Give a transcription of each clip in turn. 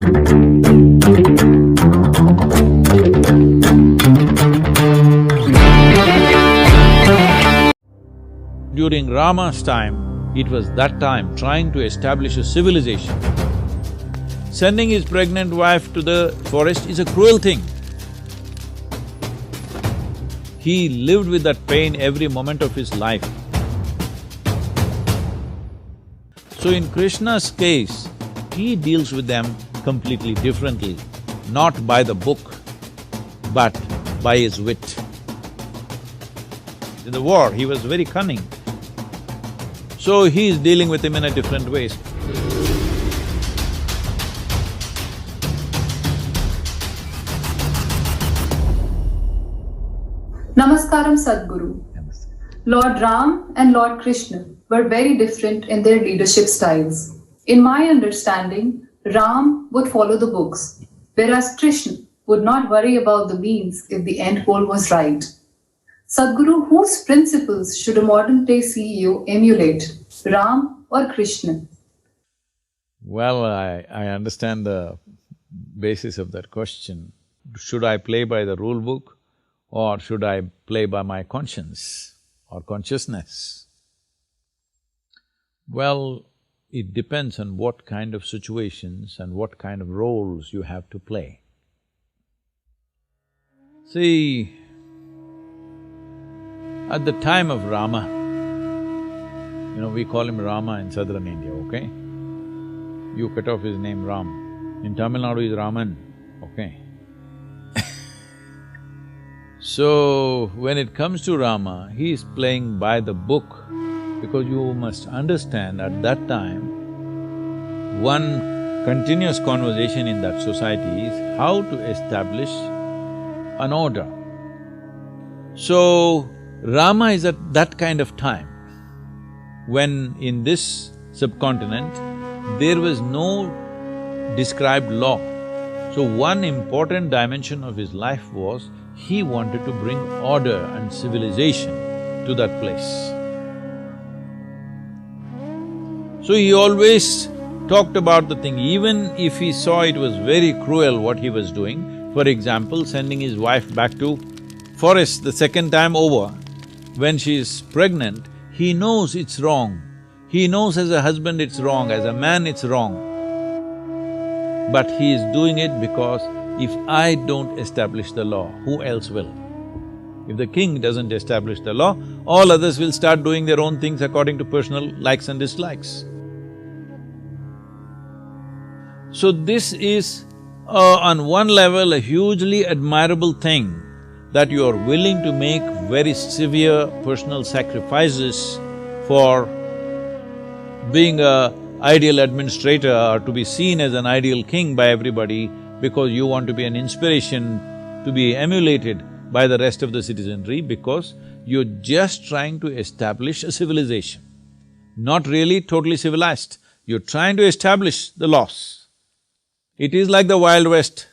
During Rama's time, it was that time trying to establish a civilization. Sending his pregnant wife to the forest is a cruel thing. He lived with that pain every moment of his life. So in Krishna's case, he deals with them completely differently, not by the book, but by his wit. In the war, he was very cunning. So he is dealing with him in a different way. Namaskaram Sadhguru. Lord Ram and Lord Krishna were very different in their leadership styles. In my understanding, Ram would follow the books, whereas Krishna would not worry about the means if the end goal was right. Sadhguru, whose principles should a modern-day CEO emulate, Ram or Krishna? Well, I understand the basis of that question. Should I play by the rule book or should I play by my conscience or consciousness? Well, it depends on what kind of situations and what kind of roles you have to play. See, at the time of Rama, we call him Rama in southern India, okay? You cut off his name Ram. In Tamil Nadu is Raman, okay? So, when it comes to Rama, he is playing by the book because you must understand at that time, one continuous conversation in that society is how to establish an order. So, Rama is at that kind of time when in this subcontinent, there was no described law. So one important dimension of his life was he wanted to bring order and civilization to that place. So he always talked about the thing, even if he saw it was very cruel what he was doing. For example, sending his wife back to forest the second time over, when she is pregnant, he knows it's wrong. He knows as a husband it's wrong, as a man it's wrong. But he is doing it because if I don't establish the law, who else will? If the king doesn't establish the law, all others will start doing their own things according to personal likes and dislikes. So this is, on one level, a hugely admirable thing that you are willing to make very severe personal sacrifices for being a ideal administrator or to be seen as an ideal king by everybody because you want to be an inspiration to be emulated by the rest of the citizenry because you're just trying to establish a civilization. Not really totally civilized, you're trying to establish the laws. It is like the Wild West,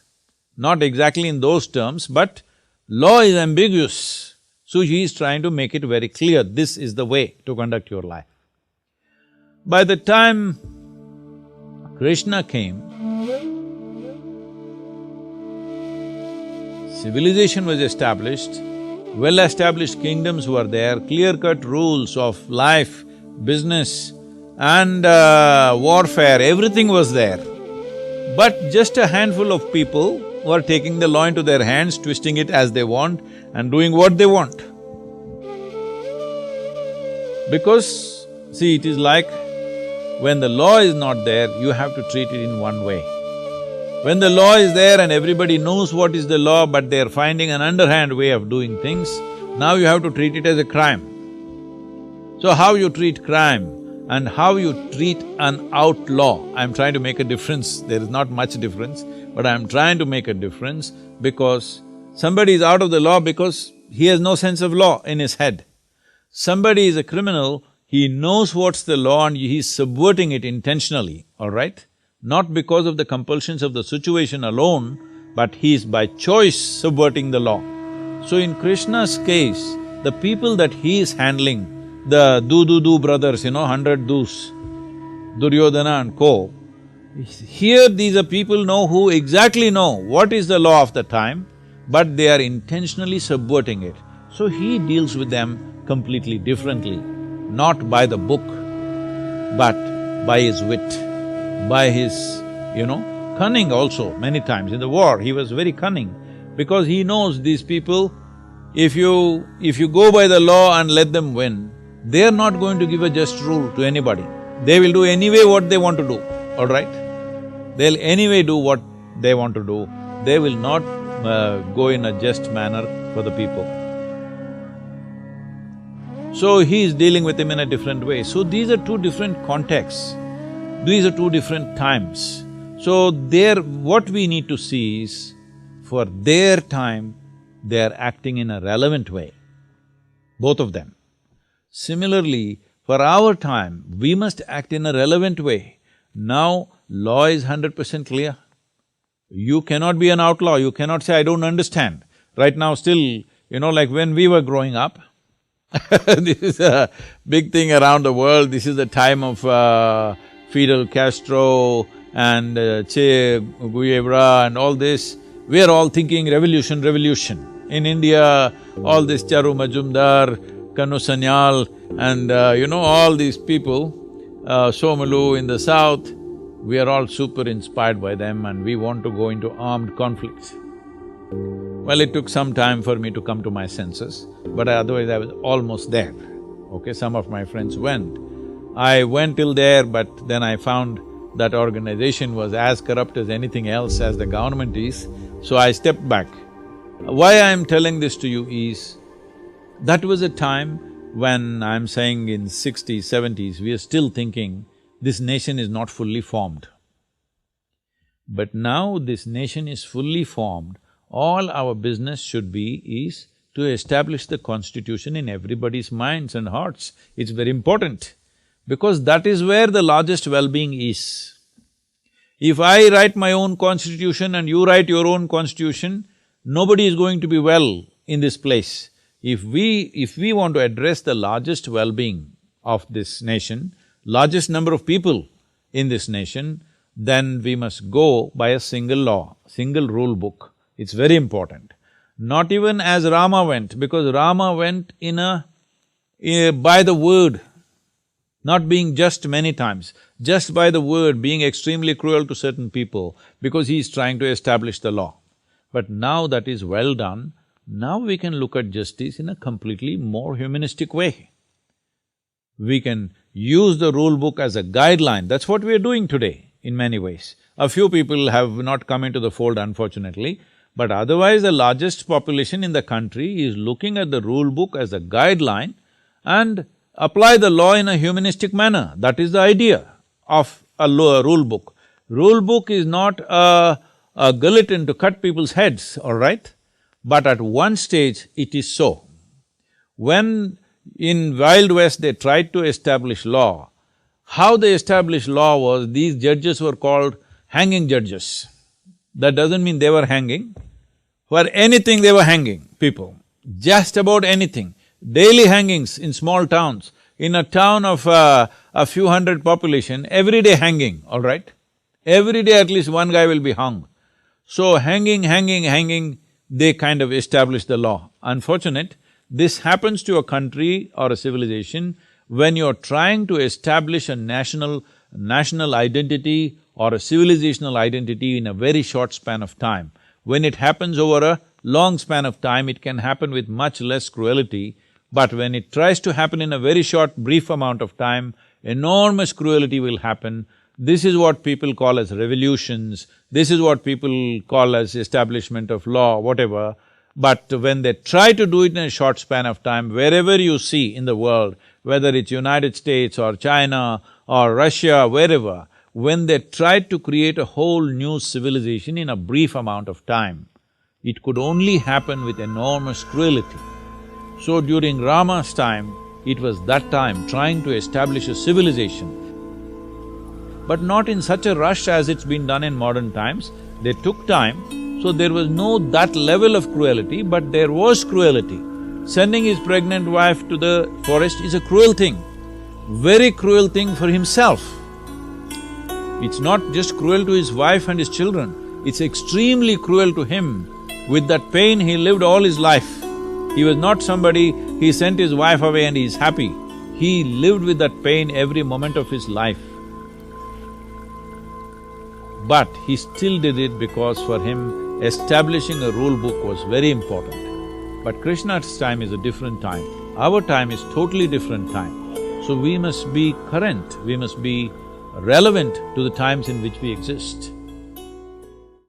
not exactly in those terms, but law is ambiguous, so he is trying to make it very clear, this is the way to conduct your life. By the time Krishna came, civilization was established, well-established kingdoms were there, clear-cut rules of life, business and warfare, everything was there. But just a handful of people were taking the law into their hands, twisting it as they want and doing what they want. Because, see, it is like when the law is not there, you have to treat it in one way. When the law is there and everybody knows what is the law but they're finding an underhand way of doing things, now you have to treat it as a crime. So how you treat crime and how you treat an outlaw, I'm trying to make a difference, there is not much difference, but I'm trying to make a difference because somebody is out of the law because he has no sense of law in his head. Somebody is a criminal, he knows what's the law and he's subverting it intentionally, all right? Not because of the compulsions of the situation alone, but he is by choice subverting the law. So in Krishna's case, the people that he is handling, the do brothers, 100 dus, Duryodhana and co, Here these are people who exactly know what is the law of the time, but they are intentionally subverting it. So he deals with them completely differently, not by the book, but by his wit, by his, cunning also. Many times in the war, he was very cunning because he knows these people, if you go by the law and let them win, they are not going to give a just rule to anybody. They will do anyway what they want to do, all right? They'll anyway do what they want to do. They will not go in a just manner for the people. So he is dealing with him in a different way. So these are two different contexts. These are two different times. So what we need to see is, for their time, they are acting in a relevant way, both of them. Similarly, for our time, we must act in a relevant way. Now, law is 100% clear. You cannot be an outlaw, you cannot say, I don't understand. Right now still, like when we were growing up, this is a big thing around the world, this is the time of Fidel Castro and Che Guevara and all this. We are all thinking revolution, revolution. In India, all this Charu Majumdar, Kanu Sanyal and all these people, Somalu in the south, we are all super inspired by them and we want to go into armed conflicts. Well, it took some time for me to come to my senses, but otherwise I was almost there. Okay, some of my friends went. I went till there, but then I found that organization was as corrupt as anything else as the government is, so I stepped back. Why I am telling this to you is, that was a time when I'm saying in 60s, 70s, we are still thinking this nation is not fully formed. But now this nation is fully formed, all our business should be is to establish the constitution in everybody's minds and hearts. It's very important, because that is where the largest well-being is. If I write my own constitution and you write your own constitution, nobody is going to be well in this place. If we want to address the largest well-being of this nation, largest number of people in this nation, then we must go by a single law, single rule book. It's very important. Not even as Rama went, because Rama went by the word, not being just many times, just by the word, being extremely cruel to certain people because he is trying to establish the law. But now that is well done, now we can look at justice in a completely more humanistic way. We can use the rule book as a guideline, that's what we are doing today in many ways. A few people have not come into the fold, unfortunately, but otherwise the largest population in the country is looking at the rule book as a guideline and apply the law in a humanistic manner. That is the idea of a rule book. Rule book is not a guillotine to cut people's heads, all right? But at one stage it is so. When in Wild West they tried to establish law, how they established law was, these judges were called hanging judges. That doesn't mean they were hanging. For anything they were hanging people, just about anything. Daily hangings in small towns. In a town of a few hundred population, every day hanging, all right? Every day at least one guy will be hung. So hanging, they kind of established the law. Unfortunate, this happens to a country or a civilization when you're trying to establish a national identity or a civilizational identity in a very short span of time. When it happens over a long span of time, it can happen with much less cruelty, but when it tries to happen in a very short, brief amount of time, enormous cruelty will happen. This is what people call as revolutions, this is what people call as establishment of law, whatever. But when they try to do it in a short span of time, wherever you see in the world, whether it's United States or China or Russia, wherever, when they tried to create a whole new civilization in a brief amount of time, it could only happen with enormous cruelty. So during Rama's time, it was that time trying to establish a civilization, but not in such a rush as it's been done in modern times. They took time, so there was no that level of cruelty, but there was cruelty. Sending his pregnant wife to the forest is a cruel thing, very cruel thing for himself. It's not just cruel to his wife and his children, it's extremely cruel to him. With that pain, he lived all his life. He was not somebody, he sent his wife away and he's happy. He lived with that pain every moment of his life. But he still did it because for him, establishing a rule book was very important. But Krishna's time is a different time. Our time is totally different time. So we must be current, we must be relevant to the times in which we exist.